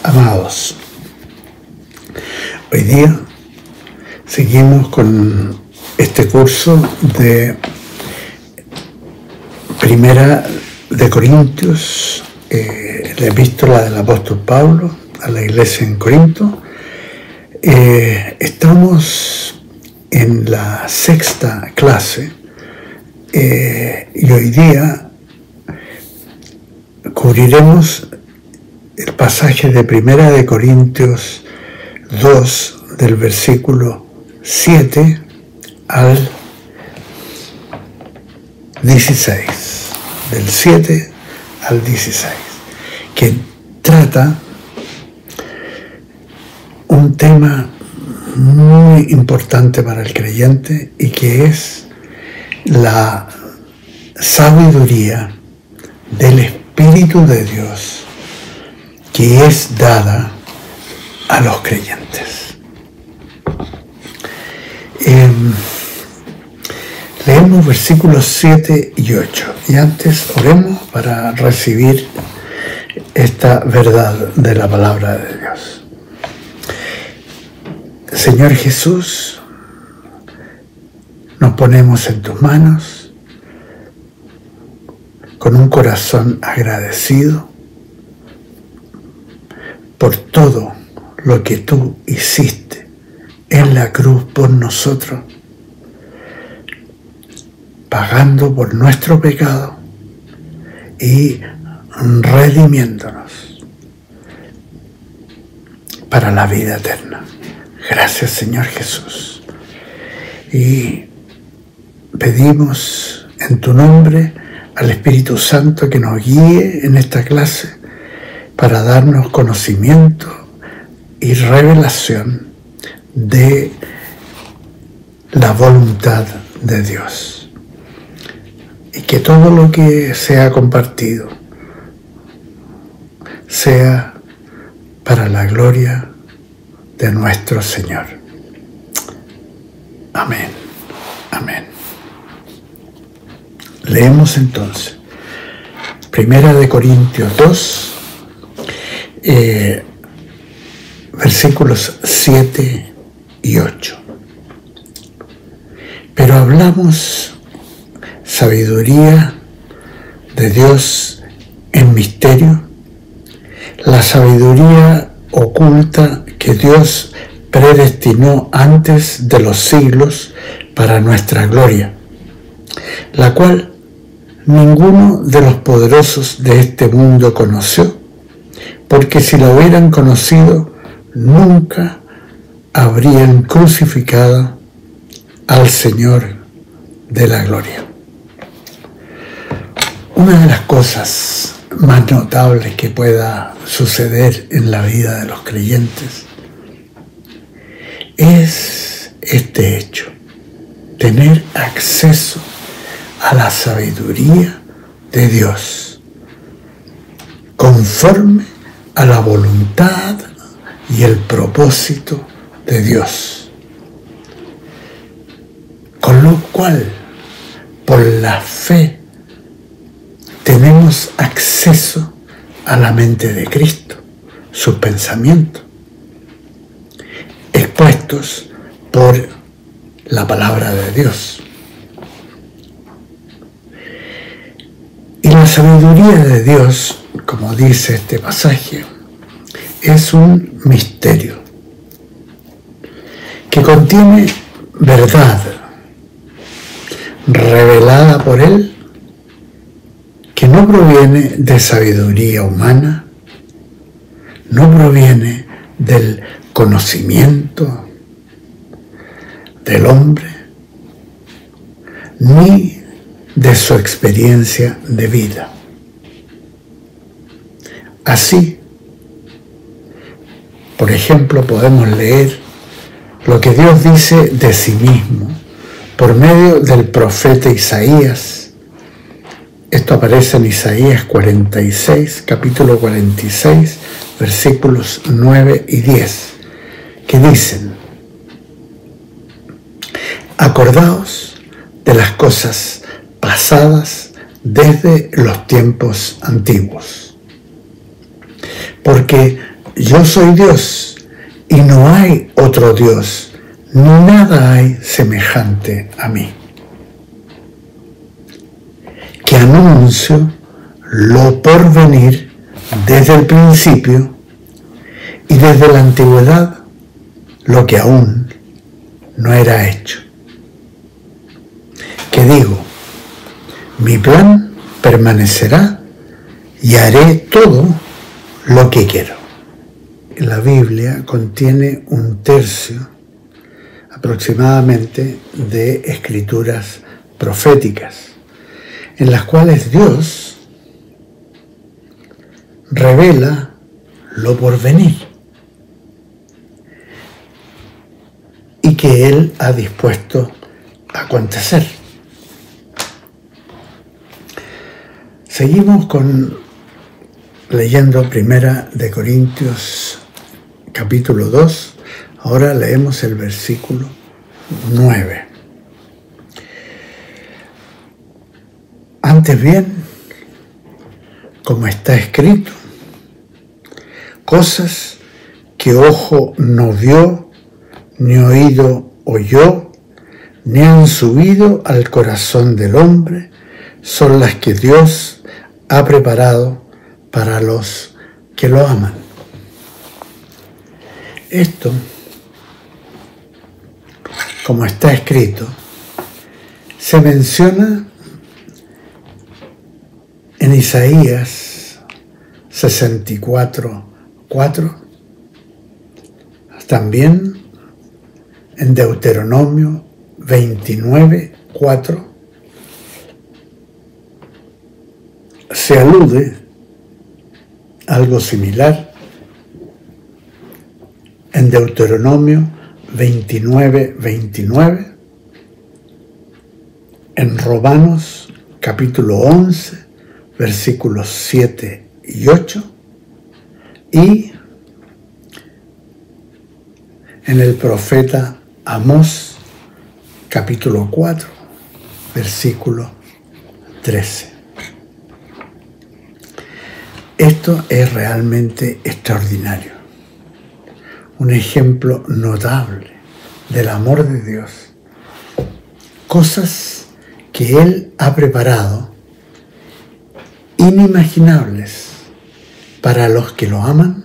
Amados, hoy día seguimos con este curso de Primera de Corintios, la epístola del apóstol Pablo a la iglesia en Corinto. Estamos en la sexta clase y hoy día cubriremos el pasaje de Primera de Corintios 2 del versículo 7 al 16, del 7 al 16, que trata un tema muy importante para el creyente y que es la sabiduría del Espíritu de Dios que es dada a los creyentes. Leemos versículos 7 y 8 y antes oremos para recibir esta verdad de la palabra de Dios. Señor Jesús, nos ponemos en tus manos con un corazón agradecido por todo lo que tú hiciste en la cruz por nosotros, pagando por nuestro pecado y redimiéndonos para la vida eterna. Gracias, Señor Jesús. Y pedimos en tu nombre al Espíritu Santo que nos guíe en esta clase para darnos conocimiento y revelación de la voluntad de Dios. Y que todo lo que sea compartido sea para la gloria de nuestro Señor. Amén. Amén. Leemos entonces Primera de Corintios 2, versículos 7 y 8. Pero hablamos sabiduría de Dios en misterio, la sabiduría oculta que Dios predestinó antes de los siglos para nuestra gloria, la cual ninguno de los poderosos de este mundo conoció, porque si la hubieran conocido, nunca habrían crucificado al Señor de la gloria. Una de las cosas más notables que pueda suceder en la vida de los creyentes es este hecho: tener acceso a la sabiduría de Dios conforme a la voluntad y el propósito de Dios, con lo cual por la fe tenemos acceso a la mente de Cristo, sus pensamientos, expuestos por la palabra de Dios. Y la sabiduría de Dios, como dice este pasaje, es un misterio que contiene verdad revelada por Él, que no proviene de sabiduría humana, no proviene del conocimiento del hombre, ni de su experiencia de vida. Así, por ejemplo, podemos leer lo que Dios dice de sí mismo por medio del profeta Isaías. Esto aparece en Isaías 46, capítulo 46, versículos 9 y 10, que dicen: acordaos de las cosas pasadas desde los tiempos antiguos. porque yo soy Dios y no hay otro Dios, ni nada hay semejante a mí, que anuncio lo por venir desde el principio y desde la antigüedad lo que aún no era hecho. Que digo, mi plan permanecerá y haré todo lo que quiero. La Biblia contiene 1/3 aproximadamente de escrituras proféticas, en las cuales Dios revela lo por venir y que Él ha dispuesto a acontecer. Seguimos leyendo 1 de Corintios capítulo 2. Ahora leemos el versículo 9. Antes bien, como está escrito, cosas que ojo no vio, ni oído oyó, ni han subido al corazón del hombre, son las que Dios ha preparado para los que lo aman. Esto, como está escrito, se menciona en Isaías 64:4, también en Deuteronomio 29:4, se alude a algo similar en Deuteronomio 29:29, en Romanos capítulo 11, versículos 7 y 8, y en el profeta Amós capítulo 4, versículo 13. Esto es realmente extraordinario, un ejemplo notable del amor de Dios, cosas que Él ha preparado inimaginables para los que lo aman.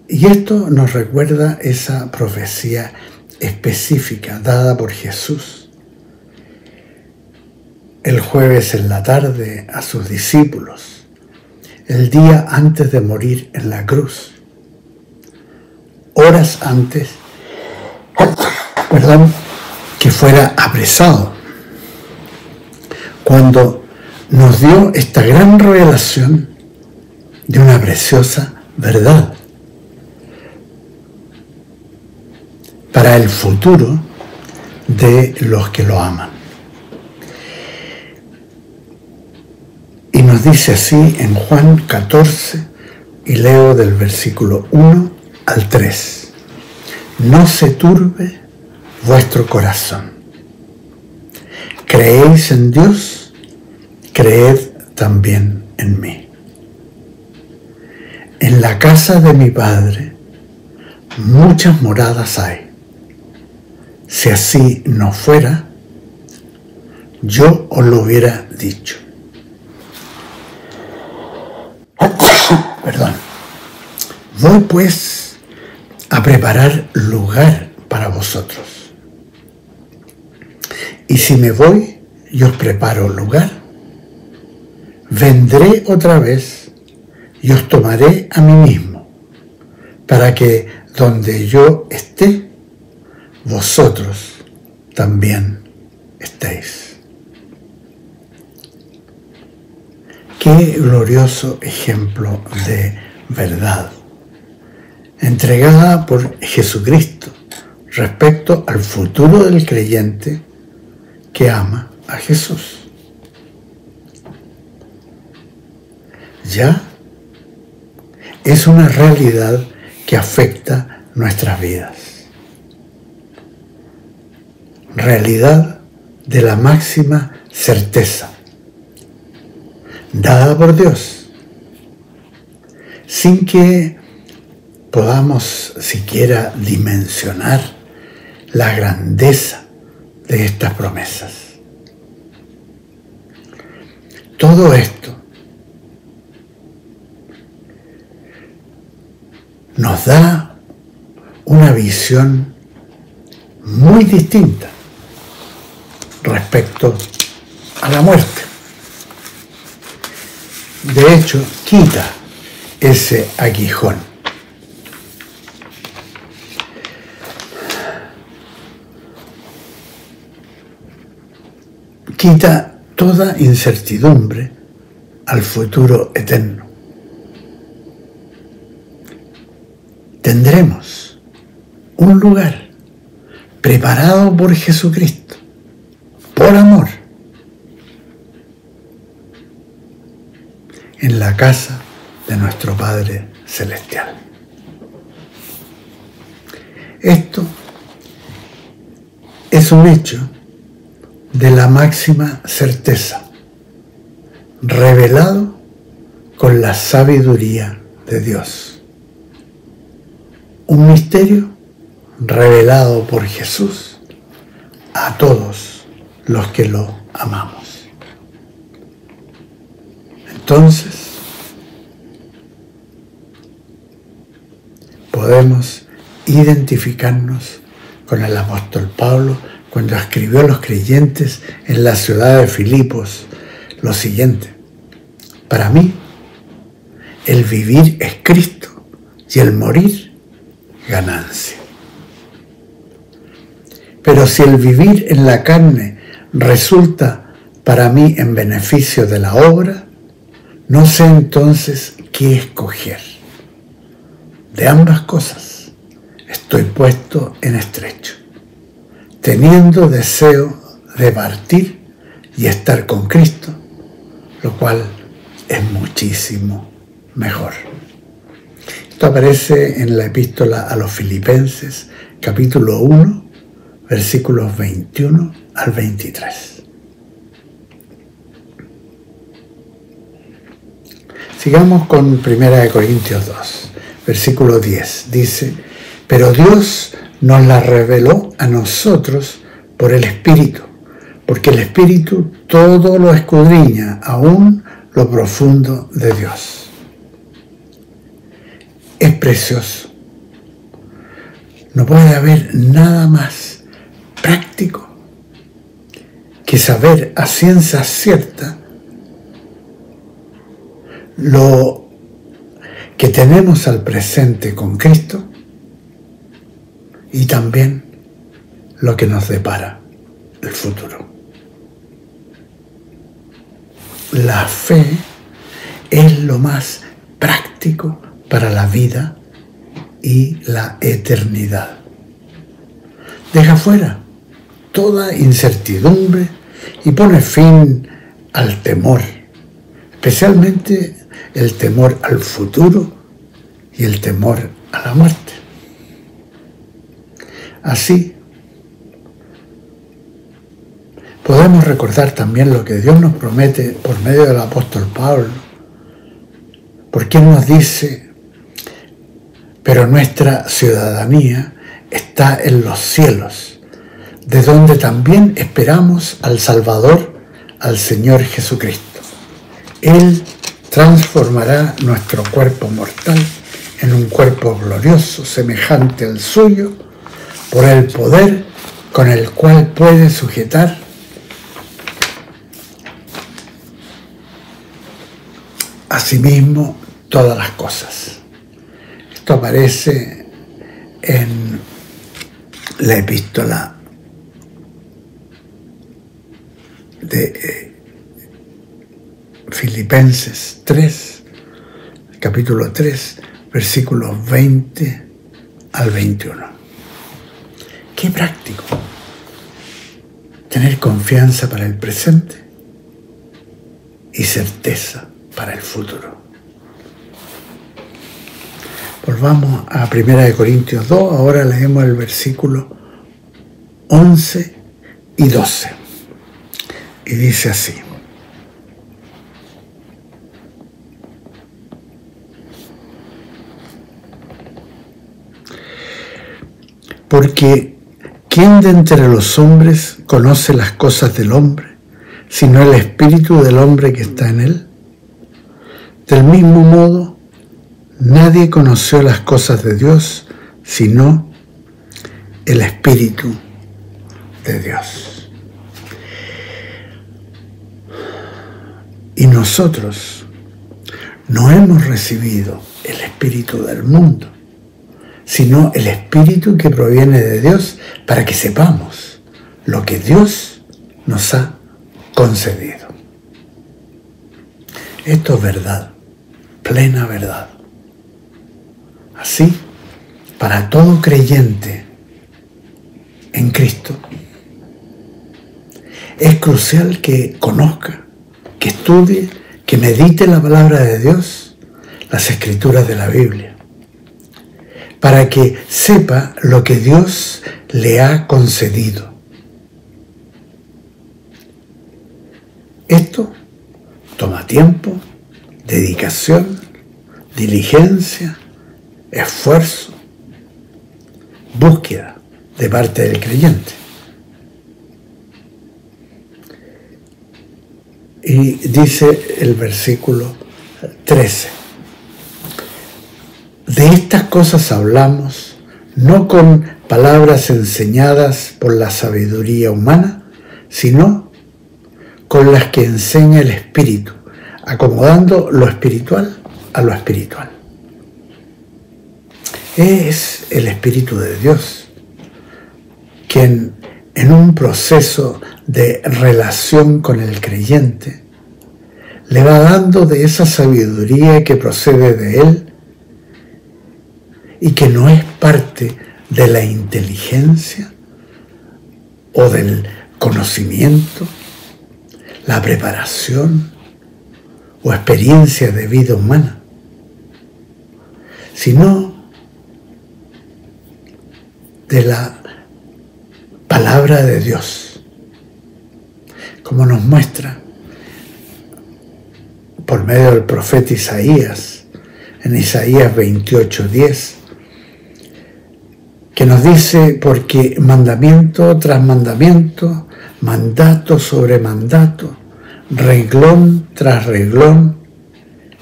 Y esto nos recuerda esa profecía específica dada por Jesús el jueves en la tarde a sus discípulos, el día antes de morir en la cruz, horas antes, que fuera apresado, cuando nos dio esta gran revelación de una preciosa verdad para el futuro de los que lo aman. Y nos dice así en Juan 14, y leo del versículo 1 al 3. No se turbe vuestro corazón. ¿Creéis en Dios? Creed también en mí. En la casa de mi Padre muchas moradas hay. Si así no fuera, yo os lo hubiera dicho. Voy pues a preparar lugar para vosotros. Y si me voy y os preparo lugar, vendré otra vez y os tomaré a mí mismo, para que donde yo esté, vosotros también estéis. Qué glorioso ejemplo de verdad, entregada por Jesucristo respecto al futuro del creyente que ama a Jesús. Ya es una realidad que afecta nuestras vidas. Realidad de la máxima certeza. dada por Dios, sin que podamos siquiera dimensionar la grandeza de estas promesas. Todo esto nos da una visión muy distinta respecto a la muerte. De hecho, quita ese aguijón. Quita toda incertidumbre al futuro eterno. Tendremos un lugar preparado por Jesucristo, por amor, en la casa de nuestro Padre Celestial. Esto es un hecho de la máxima certeza, revelado con la sabiduría de Dios. Un misterio revelado por Jesús a todos los que lo amamos. Entonces, podemos identificarnos con el apóstol Pablo cuando escribió a los creyentes en la ciudad de Filipos lo siguiente: para mí, el vivir es Cristo y el morir, ganancia. Pero si el vivir en la carne resulta para mí en beneficio de la obra, no sé entonces qué escoger. De ambas cosas estoy puesto en estrecho, teniendo deseo de partir y estar con Cristo, lo cual es muchísimo mejor. Esto aparece en la epístola a los Filipenses, capítulo 1, versículos 21 al 23. Sigamos con 1 Corintios 2, versículo 10. Dice: pero Dios nos la reveló a nosotros por el Espíritu, porque el Espíritu todo lo escudriña, aún lo profundo de Dios. Es precioso. No puede haber nada más práctico que saber a ciencia cierta lo que tenemos al presente con Cristo y también lo que nos depara el futuro. La fe es lo más práctico para la vida y la eternidad. Deja fuera toda incertidumbre y pone fin al temor, especialmente el temor al futuro y el temor a la muerte. Así, podemos recordar también lo que Dios nos promete por medio del apóstol Pablo, porque Él nos dice: pero nuestra ciudadanía está en los cielos, de donde también esperamos al Salvador, al Señor Jesucristo. Él transformará nuestro cuerpo mortal en un cuerpo glorioso, semejante al suyo, por el poder con el cual puede sujetar a sí mismo todas las cosas. Esto aparece en la epístola de Filipenses 3, capítulo 3, versículos 20 al 21. Qué práctico tener confianza para el presente y certeza para el futuro. Volvamos a 1 Corintios 2, ahora leemos el versículo 11 y 12. Y dice así: Porque ¿quién de entre los hombres conoce las cosas del hombre, sino el espíritu del hombre que está en él? Del mismo modo, nadie conoció las cosas de Dios, sino el espíritu de Dios. Y nosotros no hemos recibido el espíritu del mundo, sino el espíritu que proviene de Dios, para que sepamos lo que Dios nos ha concedido. Esto es verdad, plena verdad. Así, para todo creyente en Cristo, es crucial que conozca, que estudie, que medite la palabra de Dios, las escrituras de la Biblia, para que sepa lo que Dios le ha concedido. Esto toma tiempo, dedicación, diligencia, esfuerzo, búsqueda de parte del creyente. Y dice el versículo 13: de estas cosas hablamos, no con palabras enseñadas por la sabiduría humana, sino con las que enseña el Espíritu, acomodando lo espiritual a lo espiritual. Es el Espíritu de Dios quien, en un proceso de relación con el creyente, le va dando de esa sabiduría que procede de Él y que no es parte de la inteligencia o del conocimiento, la preparación o experiencia de vida humana, sino de la palabra de Dios, como nos muestra por medio del profeta Isaías, en Isaías 28:10, que nos dice: porque mandamiento tras mandamiento, mandato sobre mandato, renglón tras renglón,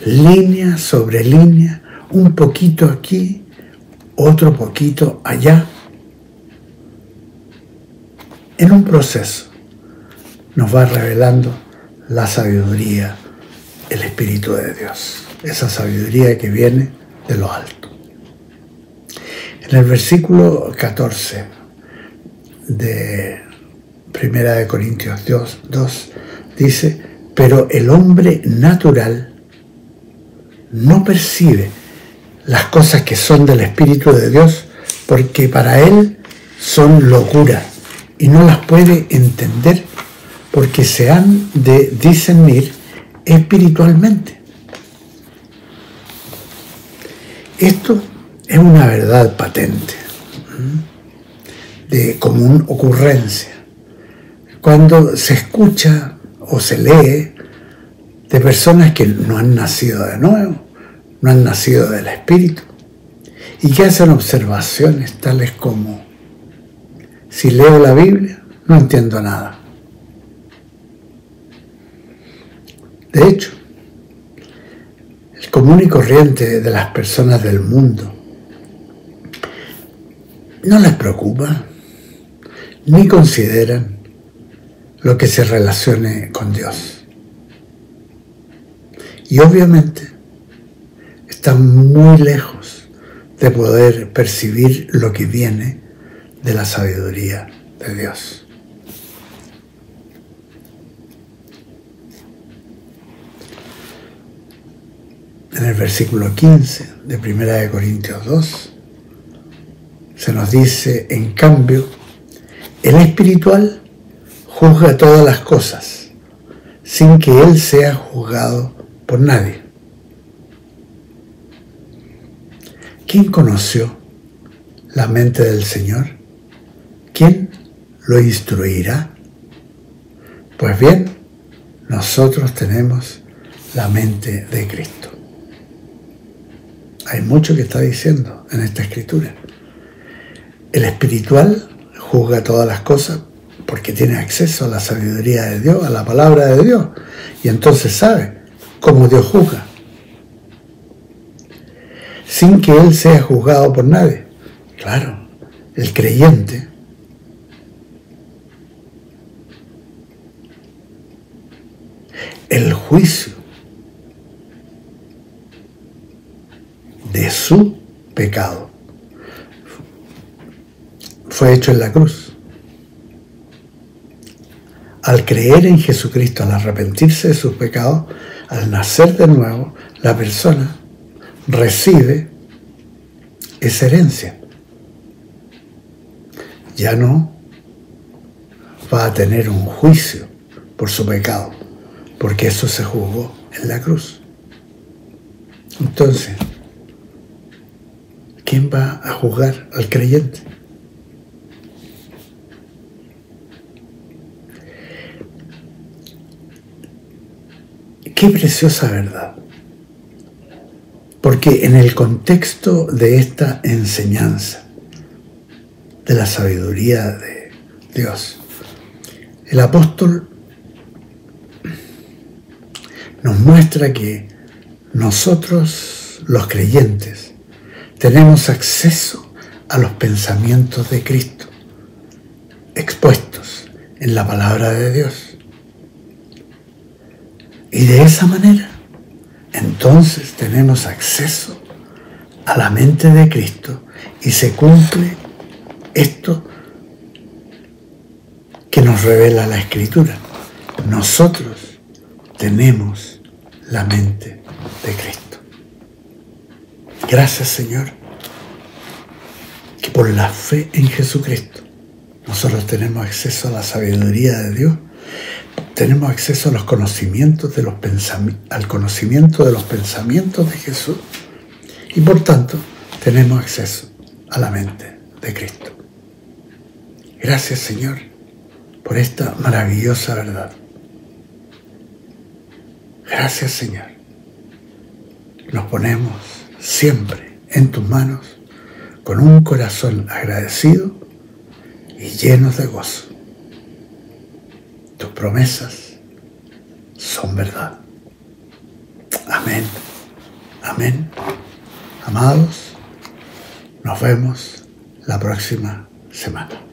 línea sobre línea, un poquito aquí, otro poquito allá, en un proceso nos va revelando la sabiduría, el Espíritu de Dios, esa sabiduría que viene de lo alto. En el versículo 14 de 1 Corintios 2 dice: pero el hombre natural no percibe las cosas que son del Espíritu de Dios, porque para él son locura y no las puede entender, porque se han de discernir espiritualmente. Esto es una verdad patente, de común ocurrencia, cuando se escucha o se lee de personas que no han nacido de nuevo, no han nacido del Espíritu, y que hacen observaciones tales como: si leo la Biblia, no entiendo nada. De hecho, el común y corriente de las personas del mundo no les preocupa, ni consideran lo que se relacione con Dios. Y obviamente están muy lejos de poder percibir lo que viene de la sabiduría de Dios. En el versículo 15 de 1 Corintios 2 se nos dice: en cambio, el espiritual juzga todas las cosas, sin que él sea juzgado por nadie. ¿Quién conoció la mente del Señor? ¿Quién lo instruirá? Pues bien, nosotros tenemos la mente de Cristo. Hay mucho que está diciendo en esta escritura. El espiritual juzga todas las cosas porque tiene acceso a la sabiduría de Dios, a la palabra de Dios, y entonces sabe cómo Dios juzga, sin que él sea juzgado por nadie. Claro, el creyente el juicio de su pecado fue hecho en la cruz. Al creer en Jesucristo, al arrepentirse de sus pecados, al nacer de nuevo, la persona recibe esa herencia. Ya no va a tener un juicio por su pecado, porque eso se juzgó en la cruz. Entonces, ¿quién va a juzgar al creyente? Qué preciosa verdad. Porque en el contexto de esta enseñanza, de la sabiduría de Dios, el apóstol nos muestra que nosotros, los creyentes, tenemos acceso a los pensamientos de Cristo, expuestos en la palabra de Dios. Y de esa manera, entonces tenemos acceso a la mente de Cristo y se cumple esto que nos revela la Escritura. Nosotros tenemos la mente de Cristo. Gracias, Señor, que por la fe en Jesucristo nosotros tenemos acceso a la sabiduría de Dios. Tenemos acceso a los conocimientos de los al conocimiento de los pensamientos de Jesús y por tanto tenemos acceso a la mente de Cristo. Gracias, Señor, por esta maravillosa verdad. Gracias, Señor. Nos ponemos siempre en tus manos con un corazón agradecido y llenos de gozo. Tus promesas son verdad. Amén. Amén. Amados, nos vemos la próxima semana.